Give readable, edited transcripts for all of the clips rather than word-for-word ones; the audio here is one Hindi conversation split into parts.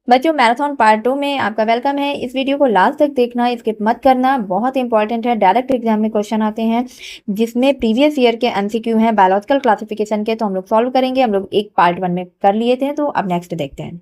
बच्चों मैराथन पार्ट 2 में आपका वेलकम है। इस वीडियो को लास्ट तक देखना, स्किप मत करना, बहुत इंपॉर्टेंट है। डायरेक्ट एग्जाम में क्वेश्चन आते हैं जिसमें प्रीवियस ईयर के एमसीक्यू हैं बायोलॉजिकल क्लासिफिकेशन के, तो हम लोग सॉल्व करेंगे। हम लोग एक पार्ट 1 में कर लिए थे, तो अब नेक्स्ट देखते हैं।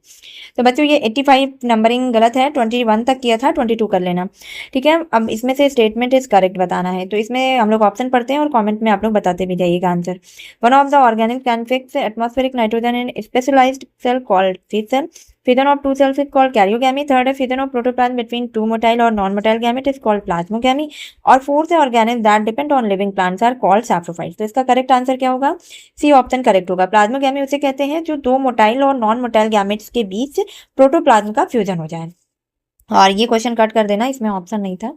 तो बच्चों ये 85 नंबरिंग गलत है, 21 तक किया था, 22 कर लेना, ठीक है। अब इसमें से स्टेटमेंट इज करेक्ट बताना है, तो इसमें हम लोग ऑप्शन पढ़ते हैं और कॉमेंट में आप लोग बताते भी जाइएगा answer. One of the organic can fix atmospheric nitrogen in specialised cell called seed cell. Fission of two cells is called karyogamy. Third है fission of protoplasm between two motile or non-motile gamete is called plasmogamy. और फोर्थ है organisms that depend on living plants are called saprophytes. तो इसका करेक्ट आंसर क्या होगा? सी ऑप्शन करेक्ट होगा। प्लाज्मोगैमी उसे कहते हैं जो दो मोटाइल और नॉन मोटाइल गैमेट्स के बीच प्रोटोप्लाज्म का फ्यूजन हो जाए। और ये क्वेश्चन कट कर देना, इसमें ऑप्शन नहीं था।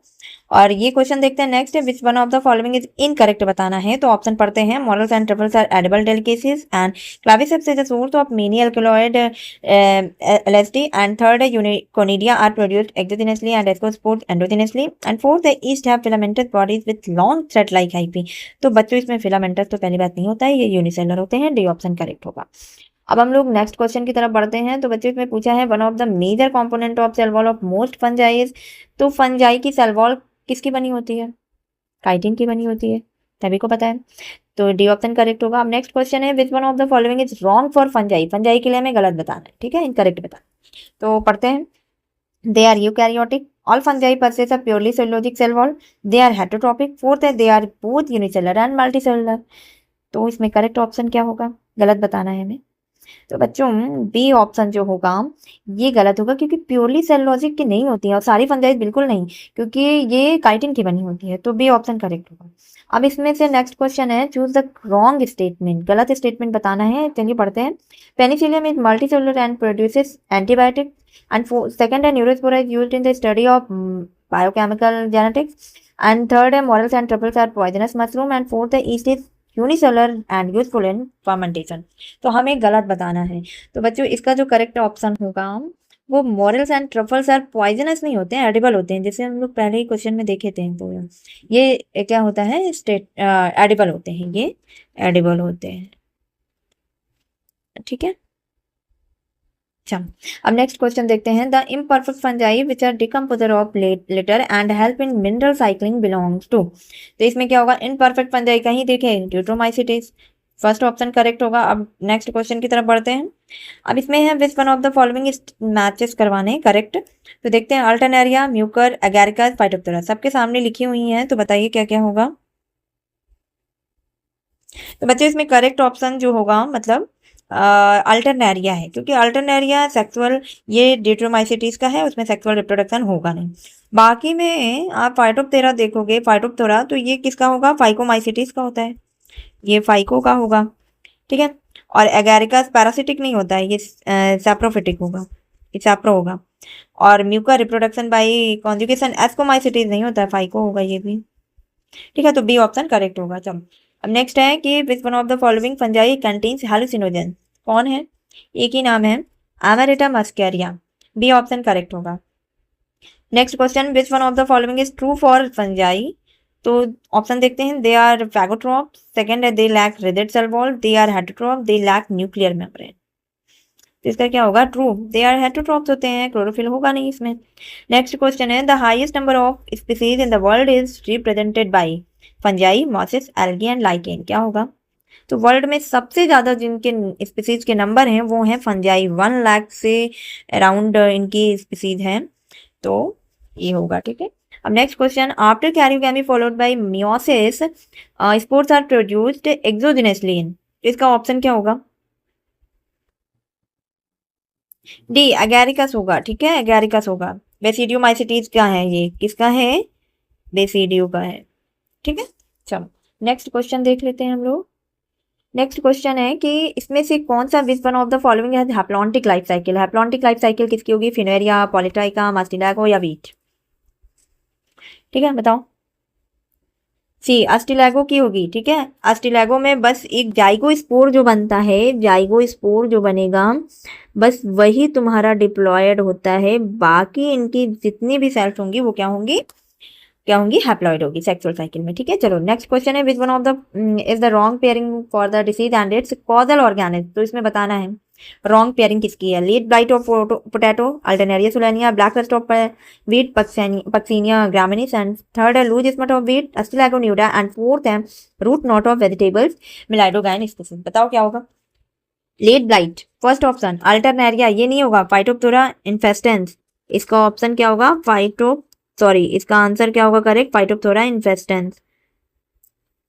और ये क्वेश्चन देखते हैं नेक्स्ट है, which one of the following is incorrect बताना है। तो ऑप्शन पढ़ते हैं, morels and truffles are edible delicacies and Claviceps is the source of many alkaloid LSD and third है conidia are produced exogenously and ascospores endogenously and fourth है yeast have filamentous bodies with long thread like hyphae. तो बच्चों इसमें फिलामेंटस तो पहली बात नहीं होता है, ये यूनिसेलर होते हैं। डी ऑप्शन करेक्ट होगा। अब हम लोग नेक्स्ट क्वेश्चन की तरफ बढ़ते हैं। तो बच्चों इसमें पूछा है, one of the major component of cell wall of most fungi. तो फंजाई की सेल वॉल किसकी बनी होती है? काइटिन की बनी होती है, सभी को पता है। तो डी ऑप्शन करेक्ट होगा। अब नेक्स्ट क्वेश्चन है, which one of the following is wrong for fungi. Fungi के लिए हमें गलत बताना है, ठीक है, इनकरेक्ट बताना। तो पढ़ते हैं, they are eukaryotic, all fungi possess a purely cellulosic cell wall, they are heterotropic, fourth है they are both unicellular and multicellular. तो इसमें करेक्ट ऑप्शन क्या होगा? गलत बताना है हमें। तो बच्चों बी ऑप्शन जो होगा ये गलत होगा, क्योंकि प्योरली सेलुलोजिक की नहीं होती है और सारी फंजाइज बिल्कुल नहीं, क्योंकि ये काइटिन की बनी होती है। तो बी ऑप्शन करेक्ट होगा। अब इसमें से नेक्स्ट क्वेश्चन है, चूज द रॉन्ग स्टेटमेंट, गलत स्टेटमेंट बताना है। चलिए पढ़ते हैं, Penicillium is multicellular and produces antibiotic and second है Neurospora is used in the study of biochemical genetics and third है morels and truffles are poisonous mushroom and fourth है yeast is unicellular and useful in fermentation. तो हमें गलत बताना है। तो बच्चों इसका जो करेक्ट ऑप्शन होगा वो morels and truffles are poisonous नहीं होते हैं, एडिबल होते हैं, जैसे हम लोग पहले ही क्वेश्चन में देखे थे। तो ये क्या होता है, स्टेट एडिबल होते हैं, ये एडिबल होते हैं, ठीक है। अच्छा, अब नेक्स्ट क्वेश्चन देखते हैं, the imperfect fungi which are decomposer of litter and help in mineral cycling belongs to. तो इसमें क्या होगा, इनपरफेक्ट फंजाई कहीं देखे, ड्यूट्रोमाइसिटिस, फर्स्ट ऑप्शन करेक्ट होगा। अब नेक्स्ट क्वेश्चन की तरफ बढ़ते हैं। अब इसमें है, which one of the following matches करवाने करेक्ट। तो देखते हैं, अल्टरनेरिया, म्यूकर, एगैरिका, फाइटोप्टेरा, सबके सामने लिखी हुई हैं, तो बताइए क्या क्या होगा। तो बच्चे इसमें करेक्ट ऑप्शन जो होगा मतलब अल्टरनेरिया है, क्योंकि अल्टरनेरिया सेक्सुअल, ये ड्यूट्रोमाइसिटीज का है, उसमें सेक्सुअल रिप्रोडक्शन होगा नहीं। बाकी में आप फाइटोप्टेरा देखोगे, फाइटोप्टेरा, तो ये किसका होगा, फाइकोमाइसिटीज का होता है, ये फाइको का होगा, ठीक है। और एगैरिका पैरासिटिक नहीं होता है, ये सैप्रोफिटिक होगा, ये सैप्रो होगा। और म्यूका रिप्रोडक्शन बाई कॉन्जुगेशन, एस्कोमाइसिटीज नहीं होता है, फाइको होगा ये भी, ठीक है। तो बी ऑप्शन करेक्ट होगा। चलो अब नेक्स्ट है कि which one of the following fungi contains hallucinogen. कौन है? एक ही नाम है, Amanita muscaria. B option correct होगा। Next question, which one of the following is true for fungi. तो ऑप्शन देखते हैं, दे आर फैगोट्रॉप, सेकंड है they lack rigid cell wall, they are heterotrophs, they lack nuclear membrane. तो इसका क्या होगा, ट्रू, दे आर हेटरोट्रॉप्स होते हैं, क्लोरोफिल होगा नहीं इसमें। नेक्स्ट क्वेश्चन है, the highest number of species in the world is represented by fungi, mosses, algae and lichen. क्या होगा? तो वर्ल्ड में सबसे ज्यादा जिनके स्पीसीज के नंबर हैं वो हैं फंजाई, 1 लाख से अराउंड इनकी स्पीसीज हैं, तो ये होगा, ठीक है। अब next question, after karyogamy followed by meiosis spores are produced exogenously in. इसका ऑप्शन क्या होगा? डी एगैरिकस होगा, ठीक है, एगैरिकस होगा। बेसिडियोमाइसिटीज का है, ये किसका है, बेसिडियो का है, ठीक है। चलो नेक्स्ट क्वेश्चन देख लेते हैं हम लोग। नेक्स्ट क्वेश्चन है कि इसमें से कौन सा which one of the following है haplontic life cycle. Haplontic life cycle किसकी होगी, फिनेरिया, पॉलीट्राइका, मास्टिलागो या वीट, ठीक है, बताओ। सी अस्टिलैगो की होगी, ठीक है। अस्टिलैगो में बस एक जाइगोस्पोर जो बनता है, जाइगोस्पोर जो बनेगा बस वही तुम्हारा डिप्लॉयड होता है, बाकी इनकी जितनी भी सेल्स होंगी वो क्या होंगी, क्या होंगी, हैप्लॉइड होगी सेक्सुअल साइकिल में, ठीक है। चलो नेक्स्ट क्वेश्चन है, which one of the is the wrong pairing for the disease and its causal organism. तो इसमें बताना है रॉन्ग पेयरिंग किसकी है? Late blight of potato, Alternaria solani, black rust of wheat, Puccinia graminis, and third है loose smut of wheat, Ustilago nuda, and fourth है root knot of vegetables, Meloidogyne species. बताओ क्या होगा? Late blight first option, Alternaria ये नहीं होगा, फाइटोप्थोरा इन्फेस्टेंस, इसका ऑप्शन क्या होगा? इसका आंसर क्या होगा करेक्ट? Phytophthora infestans.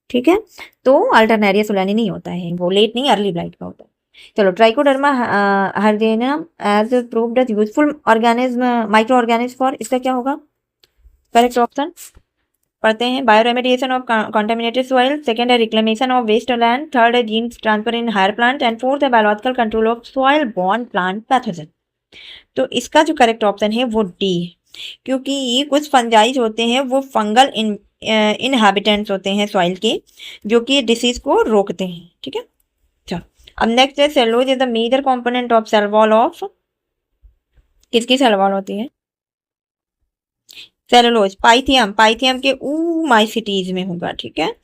ठीक है, तो अल्टरनेरिया सोलानी नहीं होता है, वो लेट नहीं अर्ली ब्लाइट का होता है। चलो, trichoderma harzianum as proved as useful organism, micro organism for, इसका क्या होगा करेक्ट ऑप्शन? पढ़ते हैं। Bio remediation of contaminated soil, second है reclamation of waste land, third है genes transfer in higher plant, and fourth है biological control of soil borne plant pathogen. तो इसका जो करेक्ट ऑप्शन है वो डी है, क्योंकि ये कुछ फंजाइज होते हैं, वो फंगल इनहैबिटेंट्स होते हैं सॉइल के, जो कि डिसीज को रोकते हैं। ठीक है, चलो अब नेक्स्ट है cellulose is the major component of cell wall of, किसकी सेल वॉल होती है? सेलुलोज पाइथियम, पाइथियम के माइसिटीज में होगा। ठीक है,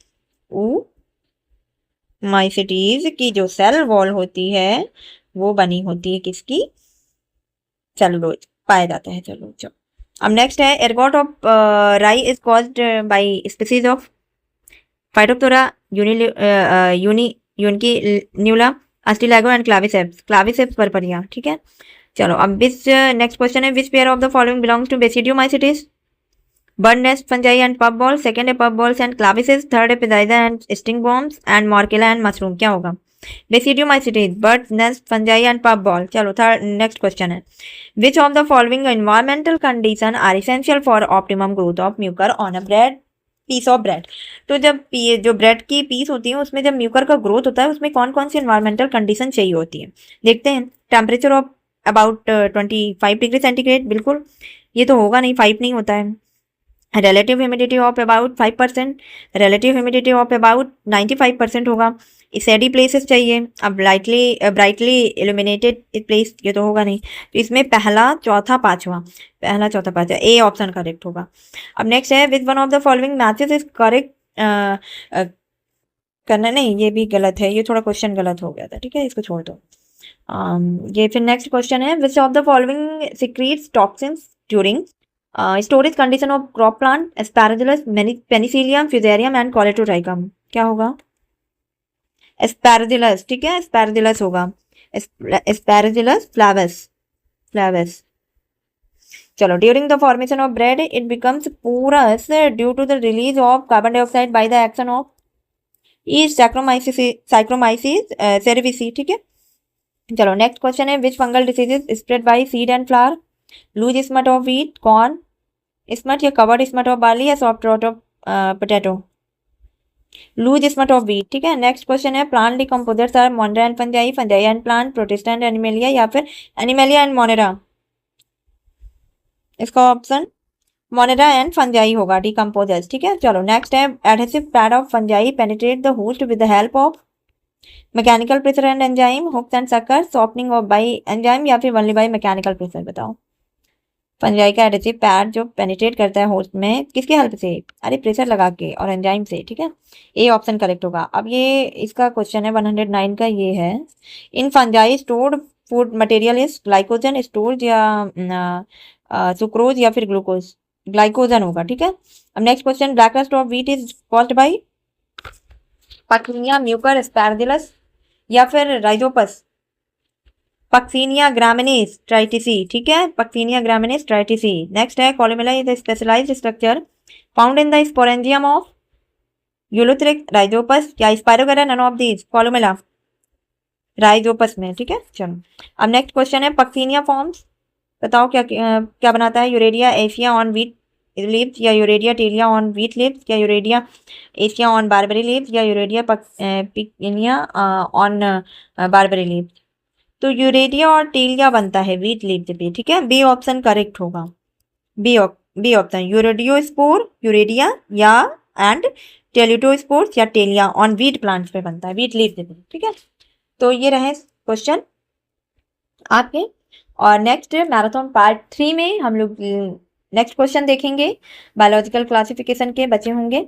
माइसिटीज की जो सेल वॉल होती है वो बनी होती है किसकी? सेलुलोज पाया जाता है। चलो चलो, अब नेक्स्ट है ergot of rye is caused by species of phytophthora uncinula, ustilago and claviceps, claviceps purpurea. ठीक है, चलो अब इस नेक्स्ट क्वेश्चन है which pair of the following belongs to basidiomycetes? Bird nest fungi and puff ball, second है puff balls and claviceps, third है peziza and sting bombs, and morchella and mushroom. क्या होगा? Basidiomycetes, bird nest fungi and puff ball. चलो थर्ड नेक्स्ट क्वेश्चन है which of the following environmental condition are essential for optimum growth of mucor on a bread piece of bread? तो जब जो ब्रेड की पीस होती है उसमें जब म्यूकर का ग्रोथ होता है उसमें कौन कौन सी एनवायरमेंटल कंडीशन चाहिए होती है? देखते हैं। Temperature of about 25 degree centigrade, बिल्कुल ये तो होगा नहीं, 5 नहीं होता है। relative humidity of about 5%, relative humidity of about 95% होगा। shady places चाहिए। अब brightly illuminated place ये तो होगा नहीं, तो इसमें पहला चौथा पांचवा ए ऑप्शन करेक्ट होगा। अब नेक्स्ट है which one of the following matches is correct, करना नहीं, ये भी गलत है, ये थोड़ा क्वेश्चन गलत हो गया था। ठीक है, इसको छोड़ दो। ये फिर नेक्स्ट क्वेश्चन है which of the following secretes toxins during storage condition of crop plant? Aspergillus, penicillium, fusarium and colletotrichum. क्या होगा? एस्पैरागुलस। ठीक है, एस्पैरागुलस होगा, एस्पैरागुलस फ्लावस। चलो, during the formation of bread it becomes porous due to the release of carbon dioxide by the action of saccharomyces cerevisiae. ठीक है, चलो नेक्स्ट क्वेश्चन है which fungal diseases spread by seed and flower? Loose smut of wheat, corn smut, या कवर्ड स्मट ऑफ बार्ली, या soft rot of potato? Loose smut of wheat. ठीक है, नेक्स्ट क्वेश्चन है plant decomposers are monera and fungi, fungi and plant, protista and animalia, या फिर एनिमेलिया एंड मोनेरा? इसका ऑप्शन मोनेरा एंड फंजाई होगा, डिकम्पोजर्स। ठीक है, चलो नेक्स्ट है adhesive pad of fungi penetrate the host with the help of mechanical pressure and enzyme, hooks and sucker, softening of by enzyme, या फिर ओनली बाय मैकेनिकल प्रेशर? बताओ। फंजाई का एडहेसिव पैड जो पेनिट्रेट करता है होस्ट में किसके हेल्प से? अरे प्रेशर लगा के और एंजाइम से। ठीक है, ए ऑप्शन करेक्ट होगा। अब ये इसका क्वेश्चन है 109 का, ये है in fungi stored food material is glycogen stored, या सुक्रोज, या फिर ग्लूकोज? ग्लाइकोजन होगा। ठीक है, अब next question black rust of wheat is caused by puccinia mucor aspergillus, या फिर राइजोपस? Puccinia graminis tritici. ठीक है, पक्सीनिया ग्रामिनीस ट्राइटिसी। नेक्स्ट है columella is specialized structure found in the sporangium of ulothrix, rhizopus, या spirogyra? None of these. Columella, rhizopus में। ठीक है, चलो अब नेक्स्ट क्वेश्चन है पक्सीनिया फॉर्म्स, बताओ क्या बनाता है? यूरेडिया एशिया ऑन व्हीट लीव्स, या यूरेडिया टेलिया ऑन व्हीट लीव्स, या यूरेडिया एशिया ऑन बारबेरी लीव्स, या यूरेडिया पिकिनिया ऑन बारबेरी लीव्स? तो यूरेडिया और टेलिया बनता है व्हीट लीव्स पे। ठीक है, बी ऑप्शन करेक्ट होगा, बी ऑप्शन यूरेडियोस्पोर यूरेडिया, या एंड टेलिटोस्पोर्स या टेलिया ऑन व्हीट प्लांट्स पे बनता है, व्हीट लीव्स पे। ठीक है, तो ये रहे क्वेश्चन आपके। और नेक्स्ट मैराथन पार्ट 3 में हम लोग नेक्स्ट क्वेश्चन देखेंगे, बायोलॉजिकल क्लासिफिकेशन के बचे होंगे।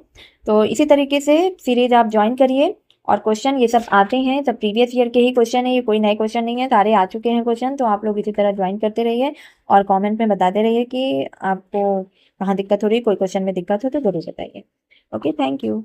तो इसी तरीके से सीरीज आप ज्वाइन करिए और क्वेश्चन ये सब आते हैं, सब प्रीवियस ईयर के ही क्वेश्चन है, ये कोई नए क्वेश्चन नहीं है, सारे आ चुके हैं क्वेश्चन। तो आप लोग इसी तरह ज्वाइन करते रहिए और कमेंट में बताते रहिए कि आपको कहाँ दिक्कत हो रही है, कोई क्वेश्चन में दिक्कत हो तो ज़रूर बताइए। Okay, thank you.